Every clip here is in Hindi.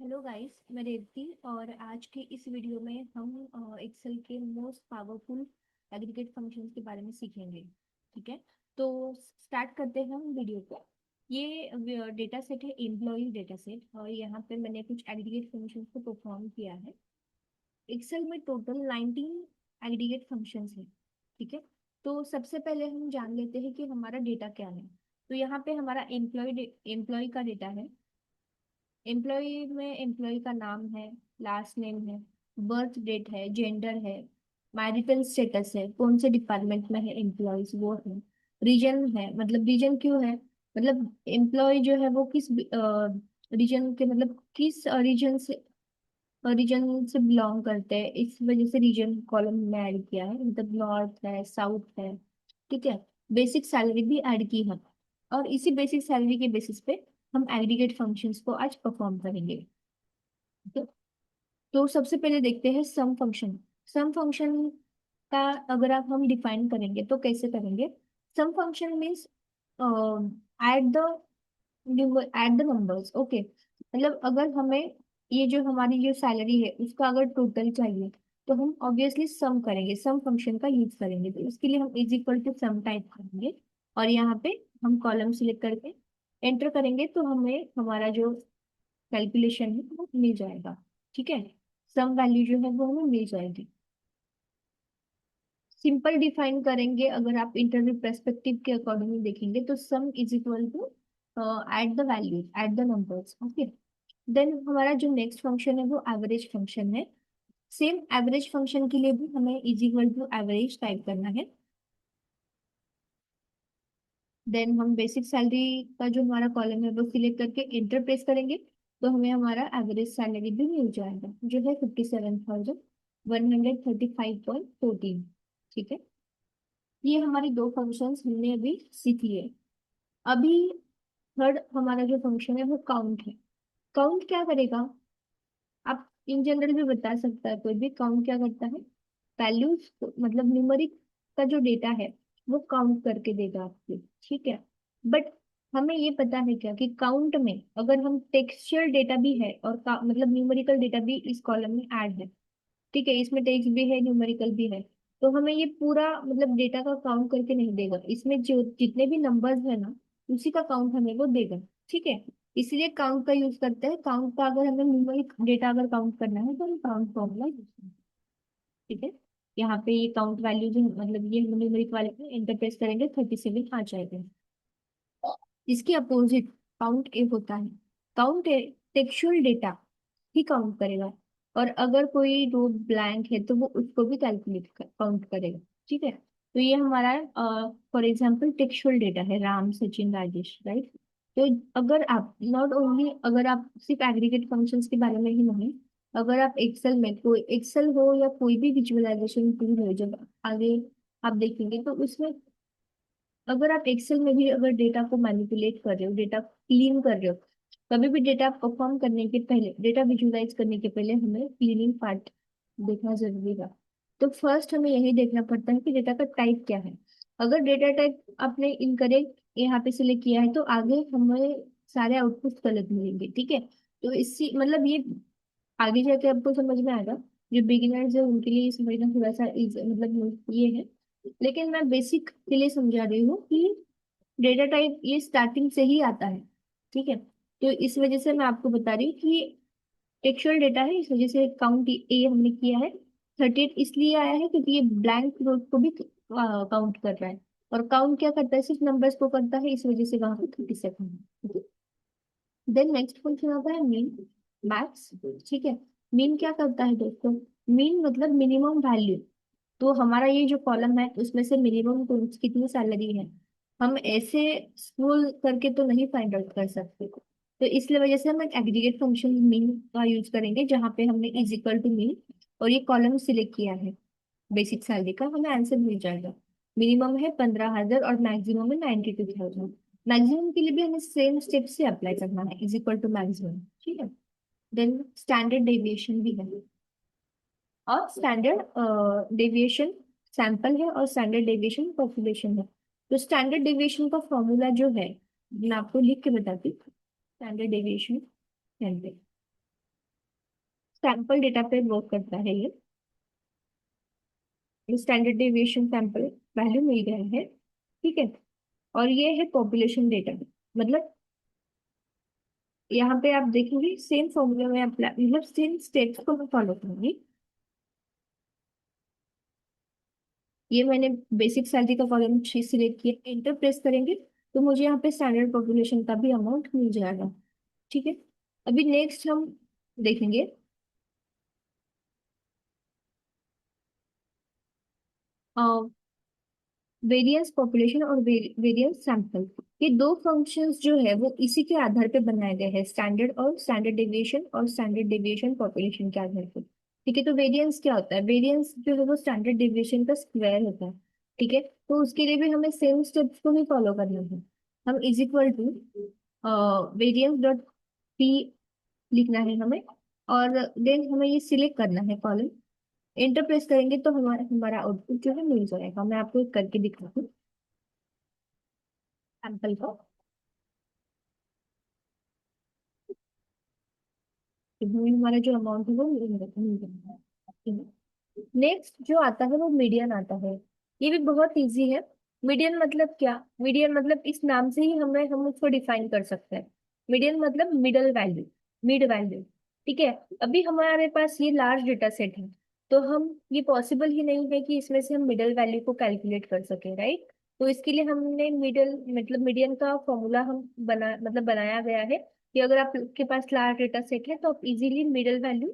हेलो गाइस, मैं रेवती और आज के इस वीडियो में हम एक्सेल के मोस्ट पावरफुल एग्रीगेट फंक्शंस के बारे में सीखेंगे। ठीक है, तो स्टार्ट करते हैं हम वीडियो को। ये डेटा सेट है, एम्प्लॉय डेटा सेट, और यहाँ पे मैंने कुछ एग्रीगेट फंक्शंस को परफॉर्म किया है। एक्सेल में टोटल 19 एग्रीगेट फंक्शंस है। ठीक है, तो सबसे पहले हम जान लेते हैं कि हमारा डेटा क्या है। तो यहाँ पे हमारा एम्प्लॉय का डेटा है। एम्प्लॉय में एम्प्लॉय का नाम है, लास्ट नेम है, बर्थ डेट है, जेंडर है, मैरिटल स्टेटस है, कौन से डिपार्टमेंट में है एम्प्लॉयज वो है, रीजन है, मतलब रीजन क्यों है, मतलब एम्प्लॉय जो है वो किस रीजन के, मतलब किस रीजन से बिलोंग करते हैं, इस वजह से रीजन कॉलम में ऐड किया है, मतलब नॉर्थ है, साउथ है। ठीक है, बेसिक सैलरी भी ऐड की है, और इसी बेसिक सैलरी के बेसिस पे हम एग्रीगेट फंक्शंस को आज परफॉर्म करेंगे। ठीक है? तो सबसे पहले देखते हैं सम फंक्शन। सम फंक्शन का अगर आप हम डिफाइन करेंगे तो कैसे करेंगे। Sum function means add the add the numbers. Okay, मतलब अगर हमें ये जो हमारी जो सैलरी है उसका अगर टोटल चाहिए तो हम ऑब्वियसली सम करेंगे, सम फंक्शन का यूज करेंगे। तो इसके लिए हम is equal to sum type करेंगे, और यहाँ पे हम कॉलम सिलेक्ट करके एंटर करेंगे तो हमें हमारा जो कैलकुलेशन है वो मिल जाएगा। ठीक है, सम वैल्यू जो है वो हमें मिल जाएगी। सिंपल डिफाइन करेंगे, अगर आप इंटरव्यू पर्सपेक्टिव के अकॉर्डिंग देखेंगे तो sum is equal to at the value at the numbers. Okay, then हमारा जो नेक्स्ट फंक्शन है वो एवरेज फंक्शन है। सेम एवरेज फंक्शन के लिए भी हमें is equal to average type करना है। देन हम बेसिक सैलरी का जो हमारा कॉलम है वो सिलेक्ट करके इंटर प्रेस करेंगे तो हमें हमारा एवरेज सैलरी भी मिल जाएगा, जो है 57,135.14। ठीक है, ये हमारी दो फंक्शंस हमने अभी सीख लिए। अभी थर्ड हमारा जो फंक्शन है वो काउंट है। काउंट क्या करेगा, आप इन जनरल भी बता सकता है कोई भी। काउंट क्या करता है, वैल्यूज मतलब न्यूमरिक का जो डेटा है वो काउंट करके देगा आपको। ठीक है, बट हमें ये पता है क्या कि काउंट में अगर हम टेक्सचुअल डेटा भी है और मतलब न्यूमेरिकल डेटा भी इस कॉलम में ऐड है। ठीक है, इसमें टेक्स्ट भी है, न्यूमेरिकल भी है, तो हमें ये पूरा मतलब डेटा का काउंट करके नहीं देगा। इसमें जो जितने भी नंबर्स है ना उसी का काउंट हमें वो देगा। ठीक है, इसलिए काउंट का यूज करते हैं। काउंट का अगर हमें न्यूमेरिक डेटा अगर काउंट करना है तो हम काउंट फॉर्मूला यूज करते हैं। ठीक है, यहाँ पे ये काउंट वैल्यू जो मतलब ये न्यूमेरिक वाले पे इंटरप्रेस करेंगे 37 आ जाएगा। इसके अपोजिट काउंट ए होता है। काउंट ए टेक्सचुअल डेटा ही काउंट करेगा, और अगर कोई रो ब्लैंक है तो वो उसको भी कैलकुलेट काउंट करेगा। ठीक है, तो ये हमारा फॉर एग्जांपल टेक्सचुअल डेटा है, राम सचिन राजेश, राइट। तो अगर आप नॉट ओनली, अगर आप सिर्फ एग्रीगेट फंक्शंस के बारे में ही नहीं, अगर आप एक्सेल में कोई एक्सेल हो या कोई भी विजुअलाइजेशन टूल हो जब आगे आप देखेंगे तो उसमें अगर आप एक्सेल में भी अगर डेटा को मैनिपुलेट कर रहे हो, डेटा क्लीन कर रहे हो, कभी भी डेटा परफॉर्म करने के पहले, डेटा विजुलाइज करने के पहले हमें क्लीनिंग पार्ट देखना जरूरी है। तो फर्स्ट हमें यही देखना पड़ता है कि डेटा का टाइप क्या है। अगर डेटा टाइप आपने इनकरेक्ट यहाँ पे सिलेक्ट किया है तो आगे हमें सारे आउटपुट गलत मिलेंगे। ठीक है, तो इसी मतलब ये आगे जाके आपको समझ में आएगा। जो बिगिनर्स है उनके लिए ये समझना थोड़ा सा मतलब ये है, लेकिन मैं बेसिक के लिए समझा रही हूँ कि डेटा टाइप ये स्टार्टिंग से ही आता है। ठीक है, तो इस वजह से मैं आपको बता रही हूँ कि टेक्सचुअल डेटा है, इस वजह से काउंट ए हमने किया है। 38 इसलिए आया है क्योंकि ये ब्लैंक रो को भी काउंट कर रहा है, और काउंट क्या करता है, सिर्फ नंबर्स को करता है, इस वजह से वहां पे 37 है। देन नेक्स्ट फंक्शन आता है मीन, मैक्स। ठीक है, मीन क्या करता है दोस्तों, मीन मतलब मिनिमम वैल्यू। तो हमारा ये जो कॉलम है उसमें से मिनिमम कितनी सैलरी है हम ऐसे स्क्रॉल करके तो नहीं फाइंड आउट कर सकते। तो इसलिए वजह से हम एक एग्रीगेट फंक्शन मीन का यूज करेंगे, जहाँ पे हमने इज इक्वल टू मीन और ये कॉलम सिलेक्ट किया है बेसिक सैलरी का, हमें आंसर मिल जाएगा। मिनिमम है 15,000 और मैक्सिमम है 92,000। मैक्सिमम के लिए भी हमें सेम स्टेप से अप्लाई करना है, इज इक्वल टू मैक्सिमम। ठीक है, देन स्टैंडर्ड डेविएशन भी है, और स्टैंडर्ड डेविएशन सैंपल है और स्टैंडर्ड डेविएशन पॉपुलेशन है। तो स्टैंडर्ड डेविएशन का फॉर्मूला जो है मैं आपको लिख के बताती हूँ। स्टैंडर्ड डेविएशन सैंपल डेटा पे वर्क करता है ये। स्टैंडर्ड डेविएशन सैंपल वैल्यू मिल गया है, ठीक है। और ये है पॉपुलेशन डेटा, मतलब यहाँ पे आप देखेंगे सेम फॉर्मूला में अप्लाई, मतलब सेम स्टेप्स को मैं फॉलो करूंगी। ये मैंने बेसिक सैलरी का कॉलम सिलेक्ट किया, एंटर प्रेस करेंगे तो मुझे यहाँ पे स्टैंडर्ड पॉपुलेशन का भी अमाउंट मिल जाएगा, ठीक है। अभी नेक्स्ट हम देखेंगे वेरियंस पॉपुलेशन और वेरियंस सैंपल। ये दो फंक्शंस जो है वो इसी के आधार पे बनाए गए हैं, स्टैंडर्ड और स्टैंडर्ड डेविएशन और स्टैंडर्ड डेविएशन पॉपुलेशन के आधार पे, ठीक है। तो वेरियंस क्या होता है, वेरियंस जो है वो स्टैंडर्ड डेविएशन का स्क्वायर होता है, ठीक है। तो उसके लिए भी हमें सेम स्टेप्स को ही फॉलो करना है। हम is equal to variance dot P लिखना है हमें, और देन हमें ये सिलेक्ट करना है कॉलम। एंटर प्रेस करेंगे तो हमारा हमारा आउटपुट जो है मिल जाएगा। मैं आपको एक करके दिखाती हूँ सैंपल को। तो हमें हमारा जो अमाउंट है वो मिल जाएगा। नेक्स्ट जो आता है वो मीडियन आता है। ये भी बहुत इजी है। मीडियन मतलब क्या, मीडियन मतलब इस नाम से ही हम उसको डिफाइन कर सकते हैं। मीडियन मतलब मिडल वैल्यू, मिड वैल्यू, ठीक है। अभी हमारे पास ये लार्ज डेटा सेट है, तो हम ये पॉसिबल ही नहीं है कि इसमें से हम मिडल वैल्यू को कैलकुलेट कर सके, राइट। तो इसके लिए हमने मिडल मतलब मीडियन का फॉर्मूला हम बनाया गया है कि अगर आपके पास लार्ज डेटा सेट है तो आप इजीली मिडल वैल्यू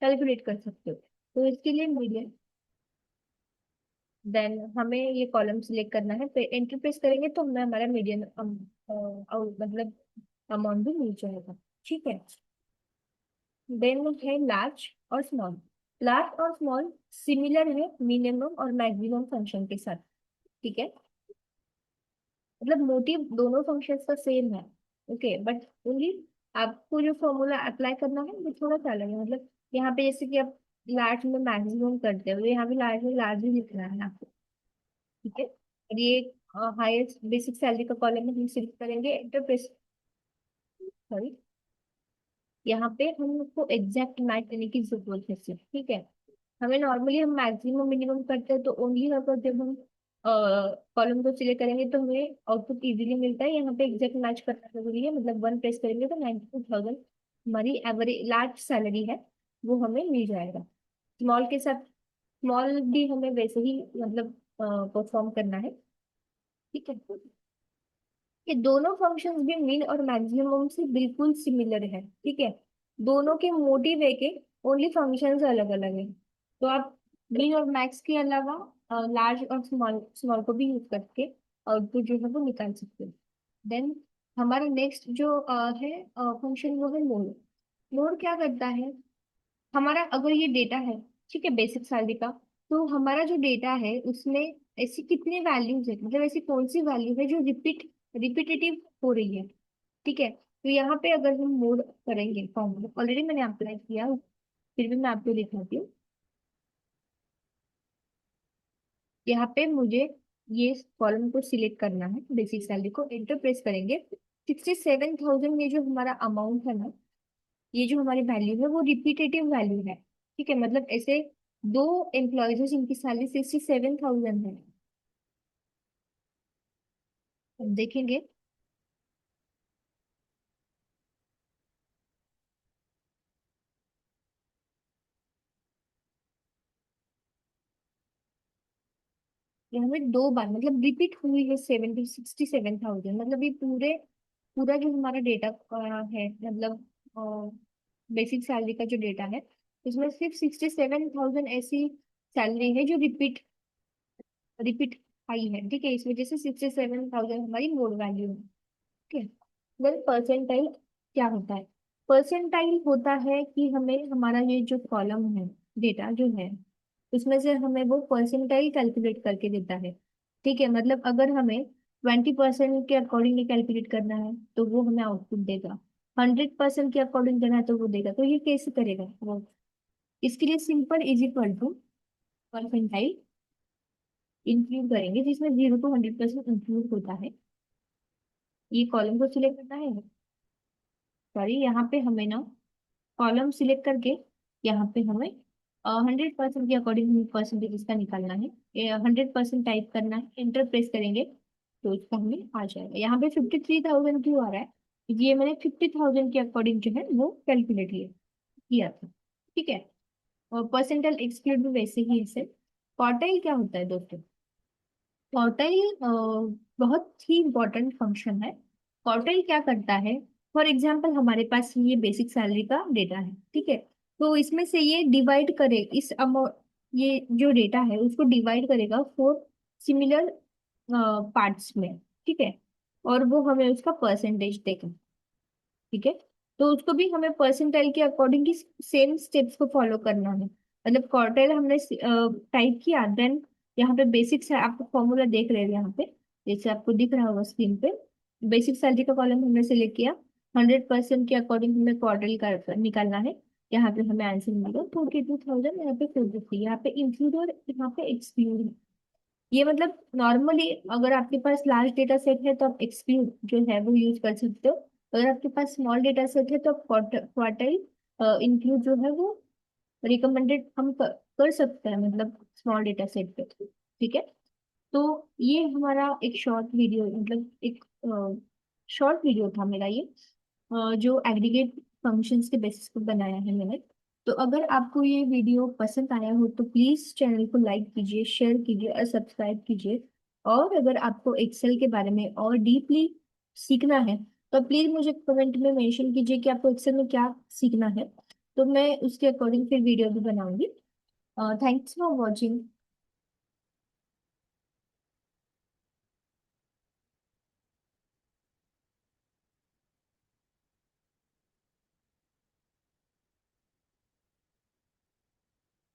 कैलकुलेट कर सकते हो। तो इसके लिए मीडियन, देन हमें ये कॉलम सिलेक्ट करना है, फिर एंटर प्रेस करेंगे तो हमें हमारा मीडियन मतलब अमाउंट भी मिल जाएगा, ठीक है। देन है लार्ज और स्मॉल। लार्ज और स्मॉल सिमिलर है मिनिमम और मैक्सिमम फंक्शन के साथ, ठीक है। मतलब मोटिव दोनों फंक्शंस का सेम है, ओके, बट ओनली आपको जो फॉर्मूला अप्लाई करना है वो थोड़ा सा अलग है। मतलब यहाँ पे जैसे कि आप लार्ज में मैक्सिमम करते हो, यहाँ पे लार्ज में लार्ज ही लिखना है आपको, ठीक है। और ये हाईएस्ट बेसिक सैलरी का कॉलम में हम सिलेक्ट करेंगे, एंटर प्रेस, सॉरी, यहाँ पे हमको एग्जैक्ट मैच देने की जरूरत है सिर्फ, ठीक है। हमें नॉर्मली हम मैक्सिमम मिनिमम करते हैं तो ओनली अगर जब हम कॉलम को सिलेक्ट करेंगे तो हमें आउटपुट इजीली मिलता है। यहाँ पे एग्जैक्ट मैच करना जरूरी है, मतलब वन प्रेस करेंगे तो 92,000 हमारी एवरेज लार्ज सैलरी है वो हमें मिल जाएगा। स्मॉल के साथ स्मॉल भी हमें वैसे ही मतलब परफॉर्म करना है, ठीक है। ये दोनों फंक्शंस भी मिन और मैक्सिमम से बिल्कुल सिमिलर है, ठीक है। दोनों के मोटिव है के, ओनली फंक्शंस अलग अलग है। तो आप मिन और मैक्स के अलावा लार्ज और स्मॉल स्मॉल को भी यूज करके आउटपुट जो है वो निकाल सकते हैं। देन हमारा नेक्स्ट जो है फंक्शन वो है मोड। मोड क्या करता है, हमारा अगर ये डेटा है, ठीक है, बेसिक सैलरी का, तो हमारा जो डेटा है उसमें ऐसी कितनी वैल्यूज है, मतलब ऐसी कौन सी वैल्यू है जो रिपीटेटिव हो रही है, ठीक है। तो यहाँ पे अगर हम मोड करेंगे, फॉर्मूला ऑलरेडी मैंने अप्लाई किया, फिर भी मैं आपको दिखाती हूँ। यहाँ पे मुझे ये कॉलम को सिलेक्ट करना है, बेसिक सैलरी को एंटर प्रेस करेंगे। 67,000 ये जो हमारा अमाउंट है ना, ये जो हमारी वैल्यू है वो रिपीटेटिव वैल्यू है, ठीक है। मतलब ऐसे दो एम्प्लॉयज हैं जिनकी सैलरी 67,000 है। हम देखेंगे ये हमें दो बार मतलब रिपीट हुई है 67 मतलब ये पूरा जो हमारा डेटा है, मतलब बेसिक सैलरी का जो डेटा है इसमें सिर्फ 67,000 ऐसी सैलरी है जो रिपीट रिपीट आई है, ठीक है। इस वजह से 67,000 हमारी मोड वैल्यू है, ठीक है। देन परसेंटाइल क्या होता है, परसेंटाइल होता है कि हमें हमारा ये जो कॉलम है, डेटा जो है, उसमें से हमें वो परसेंटाइल कैलकुलेट करके देता है, ठीक है। मतलब अगर हमें 20% के अकॉर्डिंगली कैलकुलेट करना है तो वो हमें आउटपुट देगा, 100% के अकॉर्डिंग करना है तो वो देगा। तो ये कैसे करेगा वो, इसके लिए simple is equal to percentile include करेंगे जिसमें 0 to 100% इंक्लूड होता है। ये कॉलम को सिलेक्ट करना है, सॉरी यहाँ पे हमें ना कॉलम सिलेक्ट करके यहाँ पे हमें 100% के अकॉर्डिंग हमें परसेंटेज इसका निकालना है। 100% टाइप करना है, इंटर प्रेस करेंगे तो इसका हमें आ जाएगा। यहाँ पे 53,000 क्यों आ रहा है, क्योंकि ये मैंने 50,000 के अकॉर्डिंग जो है वो कैलकुलेट किया था। ठीक है। और परसेंटाइल एक्सक्लूड भी वैसे ही है। क्वार्टाइल क्या होता है दोस्तों? क्वार्टाइल बहुत ही इंपॉर्टेंट फंक्शन है। क्वार्टाइल क्या करता है, फॉर एग्जाम्पल हमारे पास ये बेसिक सैलरी का डेटा है, ठीक है। तो इसमें से ये डिवाइड करे इस अमाउंट, ये जो डेटा है उसको डिवाइड करेगा फोर सिमिलर पार्ट्स में, ठीक है। और वो हमें उसका परसेंटेज देगा, ठीक है। तो उसको भी हमें परसेंटाइल के अकॉर्डिंग ही सेम स्टेप्स को फॉलो करना है। मतलब क्वार्टाइल हमने टाइप किया, देन यहाँ पे बेसिक से आपको फॉर्मूला देख रहे हैं यहाँ पे, जैसे आपको दिख रहा होगा स्क्रीन पे। बेसिक सैलरी का कॉलम हमने सिलेक्ट किया, 100% के अकॉर्डिंग हमें क्वार्टाइल का निकालना है। यहाँ पे हमें आंसर मिलेगा 42,000, यहाँ पे 43, यहाँ पे इंक्लूड और यहाँ पे एक्सक्लूड। ये मतलब नॉर्मली अगर आपके पास लार्ज डेटा सेट है तो आप एक्सक्लूड जो है वो यूज कर सकते हो। अगर आपके पास स्मॉल डेटा सेट है तो आप क्वार्टाइल इंक्लूड जो है वो रिकमेंडेड हम कर सकते हैं, मतलब स्मॉल डेटा सेट पे। ठीक है। तो ये हमारा एक शॉर्ट वीडियो, मतलब एक शॉर्ट वीडियो था मेरा ये, जो एग्रीगेट फंक्शंस के बेसिस पे बनाया है मैंने। तो अगर आपको ये वीडियो पसंद आया हो तो प्लीज चैनल को लाइक कीजिए, शेयर कीजिए और सब्सक्राइब कीजिए। और अगर आपको एक्सेल के बारे में और डीपली सीखना है तो प्लीज मुझे कमेंट में मेंशन कीजिए कि आपको एक्सेल में क्या सीखना है, तो मैं उसके अकॉर्डिंग फिर वीडियो भी बनाऊंगी। Thanks for watching.